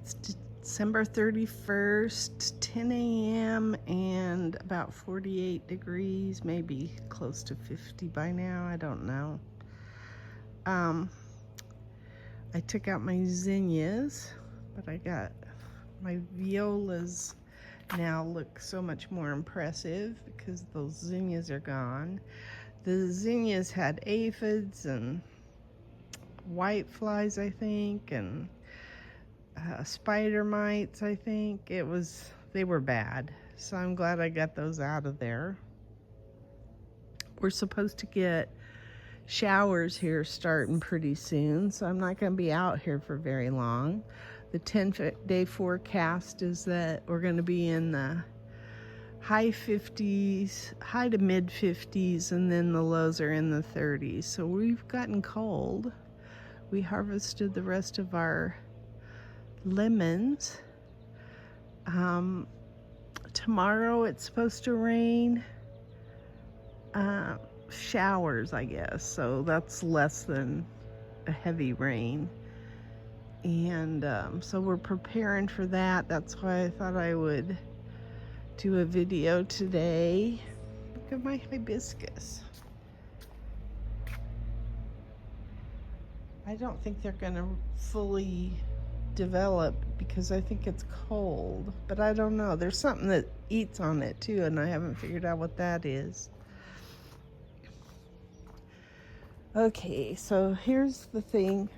It's December 31st, 10 a.m. and about 48 degrees, maybe close to 50 by now, I don't know. I took out my zinnias, but I got my violas now look so much more impressive because those zinnias are gone. The zinnias had aphids and white flies, I think, and spider mites, I think. They were bad. So I'm glad I got those out of there. We're supposed to get showers here starting pretty soon, so I'm not going to be out here for very long. The 10-day forecast is that we're going to be in the high 50s, high to mid 50s, and then the lows are in the 30s. So we've gotten cold. We harvested the rest of our lemons. Tomorrow it's supposed to rain. Showers, I guess, so that's less than a heavy rain. And so we're preparing for that. That's why I thought I would do a video today. Look at my hibiscus. I don't think they're gonna fully develop because I think it's cold, but I don't know. There's something that eats on it too, and I haven't figured out what that is. Okay, so here's the thing.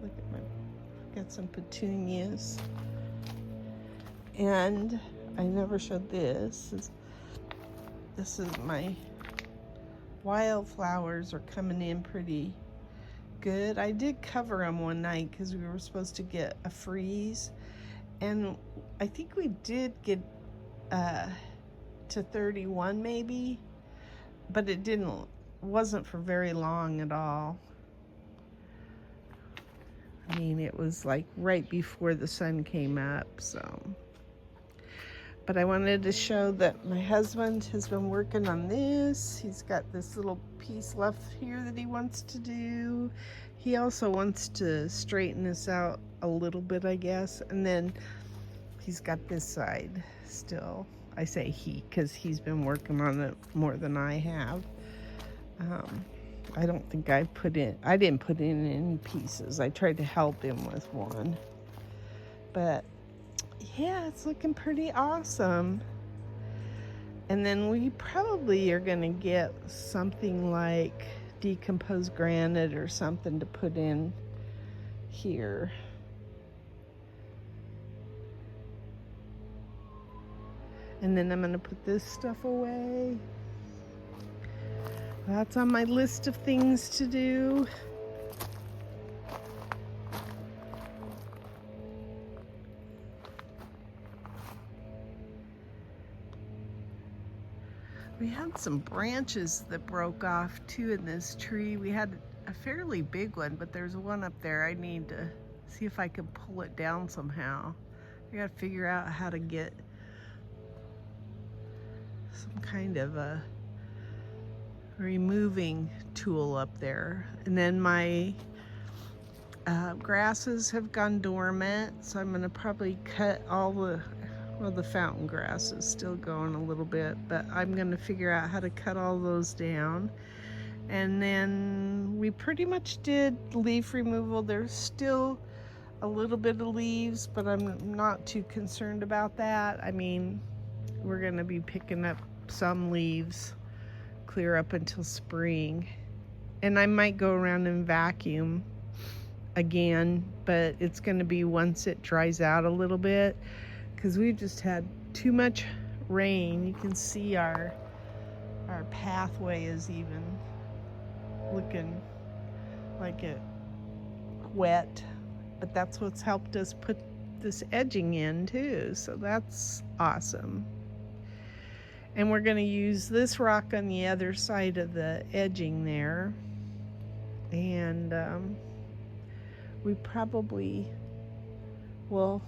Look at got some petunias, and I never showed this. This is my wildflowers are coming in pretty good. I did cover them one night because we were supposed to get a freeze, and I think we did get to 31 maybe, but it wasn't for very long at all. I mean, it was like right before the sun came up, so. But I wanted to show that my husband has been working on this. He's got this little piece left here that he wants to do. He also wants to straighten this out a little bit, I guess. And then he's got this side still. I say he, because he's been working on it more than I have. I don't think I didn't put in any pieces. I tried to help him with one. But yeah, it's looking pretty awesome. And then we probably are gonna get something like decomposed granite or something to put in here. And then I'm gonna put this stuff away. That's on my list of things to do. We had some branches that broke off too in this tree. We had a fairly big one, but there's one up there. I need to see if I can pull it down somehow. I gotta figure out how to get some kind of a removing tool up there. And then my grasses have gone dormant, so I'm gonna probably cut all the fountain grass is still going a little bit, but I'm gonna figure out how to cut all those down. And then we pretty much did leaf removal. There's still a little bit of leaves, but I'm not too concerned about that. I mean, we're gonna be picking up some leaves clear up until spring, and I might go around and vacuum again, but it's going to be once it dries out a little bit, because we've just had too much rain. You can see our pathway is even looking like it wet, but that's what's helped us put this edging in too, so that's awesome. And we're going to use this rock on the other side of the edging there. And we probably will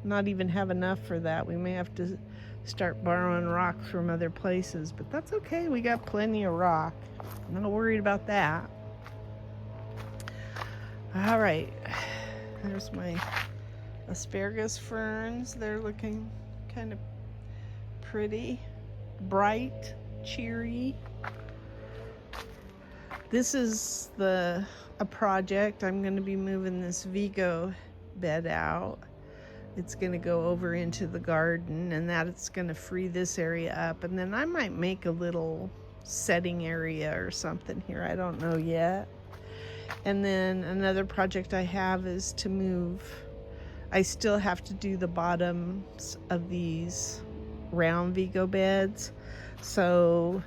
not even have enough for that. We may have to start borrowing rock from other places, but that's okay. We got plenty of rock. I'm not worried about that. All right. There's my asparagus ferns. They're looking kind of pretty, bright, cheery. This is a project. I'm going to be moving this Vego bed out. It's going to go over into the garden, and that's going to free this area up. And then I might make a little setting area or something here. I don't know yet. And then another project I have is to move. I still have to do the bottoms of these round Vego beds. So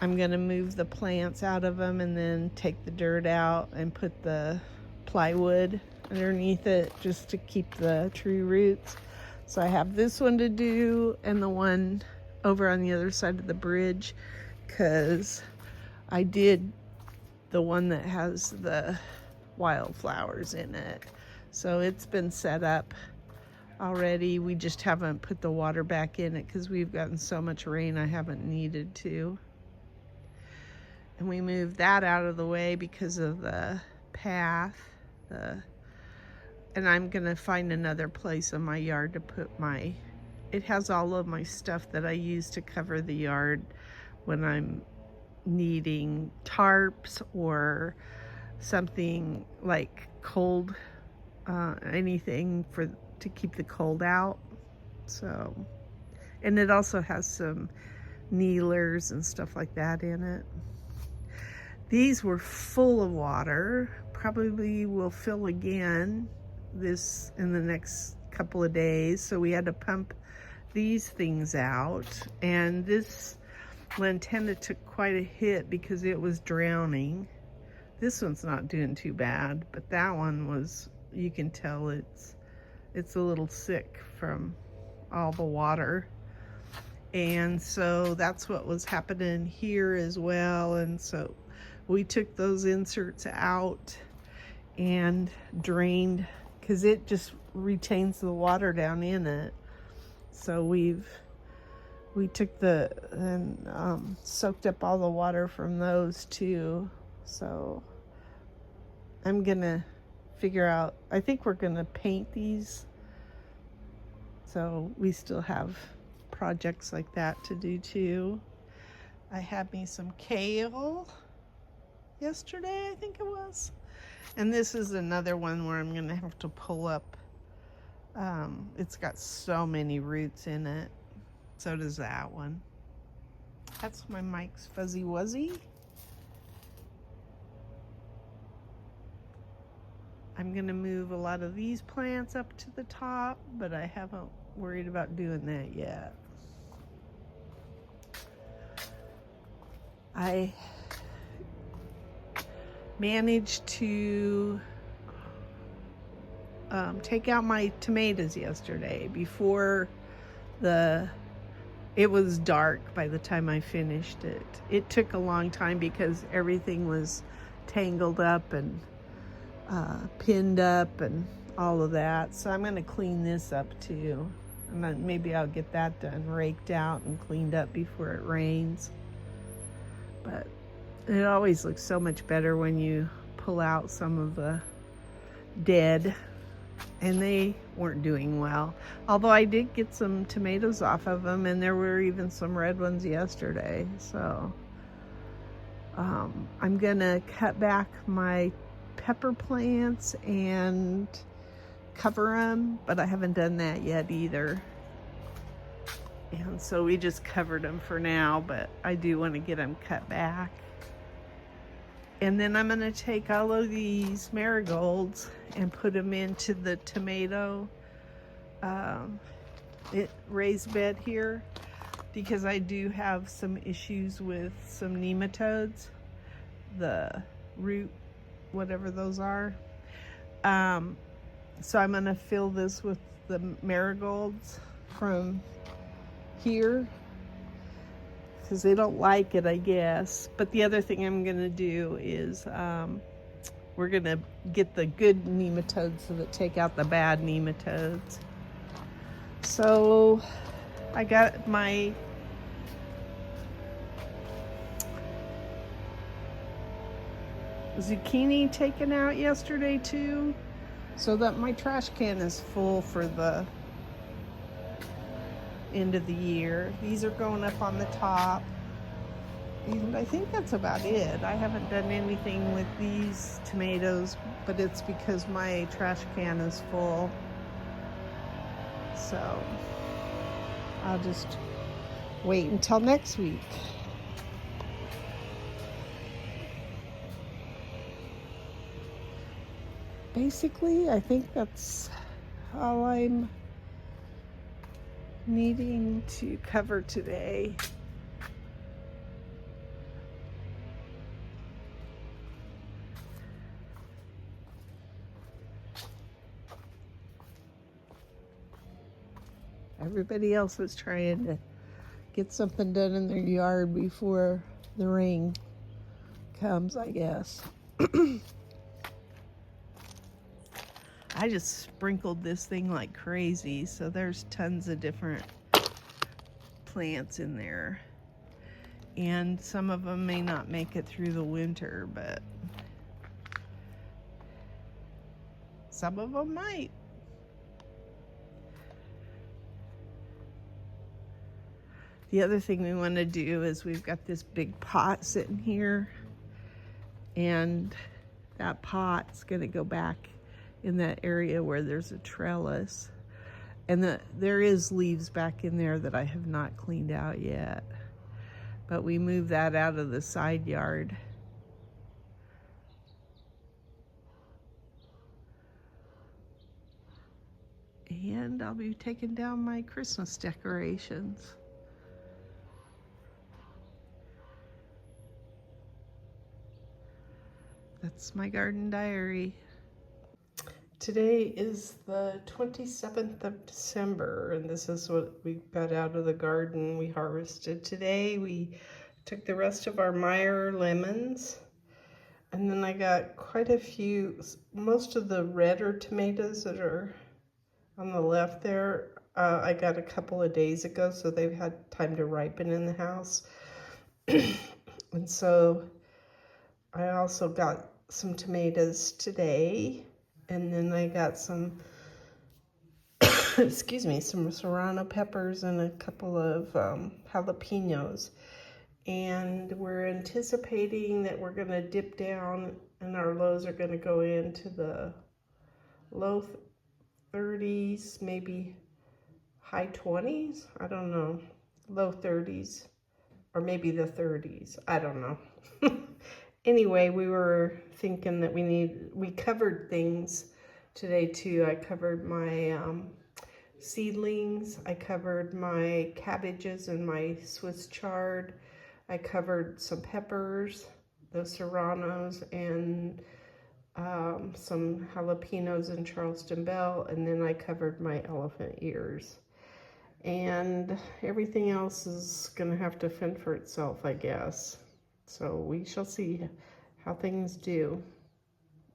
I'm going to move the plants out of them and then take the dirt out and put the plywood underneath it just to keep the tree roots. So I have this one to do and the one over on the other side of the bridge, because I did the one that has the wildflowers in it. So it's been set up already. We just haven't put the water back in it because we've gotten so much rain I haven't needed to. And we moved that out of the way because of the path. And I'm gonna find another place in my yard to put it has all of my stuff that I use to cover the yard when I'm needing tarps or something like cold, anything to keep the cold out. So, and it also has some kneelers and stuff like that in it. These were full of water. Probably will fill again in the next couple of days. So we had to pump these things out. And this lantana took quite a hit because it was drowning. This one's not doing too bad, but that one was, you can tell it's a little sick from all the water. And so that's what was happening here as well. And so we took those inserts out and drained, because it just retains the water down in it. So we took and soaked up all the water from those too. So I'm gonna figure out, I think we're gonna paint these. So we still have projects like that to do too. I had me some kale yesterday, I think it was. And this is another one where I'm gonna have to pull up. It's got so many roots in it. So does that one. That's my Mike's Fuzzy Wuzzy. I'm gonna move a lot of these plants up to the top, but I haven't worried about doing that yet. I managed to take out my tomatoes yesterday before it was dark by the time I finished it. It took a long time because everything was tangled up and pinned up and all of that. So I'm gonna clean this up too. And then maybe I'll get that done, raked out and cleaned up before it rains. But it always looks so much better when you pull out some of the dead, and they weren't doing well. Although I did get some tomatoes off of them, and there were even some red ones yesterday. So I'm gonna cut back my pepper plants and cover them, but I haven't done that yet either. And so we just covered them for now, but I do want to get them cut back. And then I'm going to take all of these marigolds and put them into the tomato raised bed here, because I do have some issues with some nematodes, the root, whatever those are. So I'm going to fill this with the marigolds from here, because they don't like it, I guess. But the other thing I'm gonna do is we're gonna get the good nematodes that take out the bad nematodes. So I got my zucchini taken out yesterday too. so that my trash can is full for the end of the year. These are going up on the top. And I think that's about it. I haven't done anything with these tomatoes, but it's because my trash can is full. So I'll just wait until next week. Basically, I think that's all I'm needing to cover today. Everybody else is trying to get something done in their yard before the rain comes, I guess. I just sprinkled this thing like crazy, so there's tons of different plants in there. And some of them may not make it through the winter, but some of them might. The other thing we want to do is we've got this big pot sitting here, and that pot's going to go back in that area where there's a trellis. And there is leaves back in there that I have not cleaned out yet. But we moved that out of the side yard. And I'll be taking down my Christmas decorations. That's my garden diary. Today is the 27th of December, and this is what we got out of the garden we harvested today. We took the rest of our Meyer lemons, and then I got quite a few, most of the redder tomatoes that are on the left there, I got a couple of days ago, so they've had time to ripen in the house. And so I also got some tomatoes today, and then I got some, excuse me, some serrano peppers and a couple of jalapenos. And we're anticipating that we're going to dip down and our lows are going to go into the low 30s, maybe high 20s. I don't know. Low 30s or maybe the 30s. I don't know. Anyway, we were thinking that we covered things today too. I covered my seedlings. I covered my cabbages and my Swiss chard. I covered some peppers, those serranos, and some jalapenos and Charleston Bell, and then I covered my elephant ears. And everything else is going to have to fend for itself, I guess. So we shall see how things do.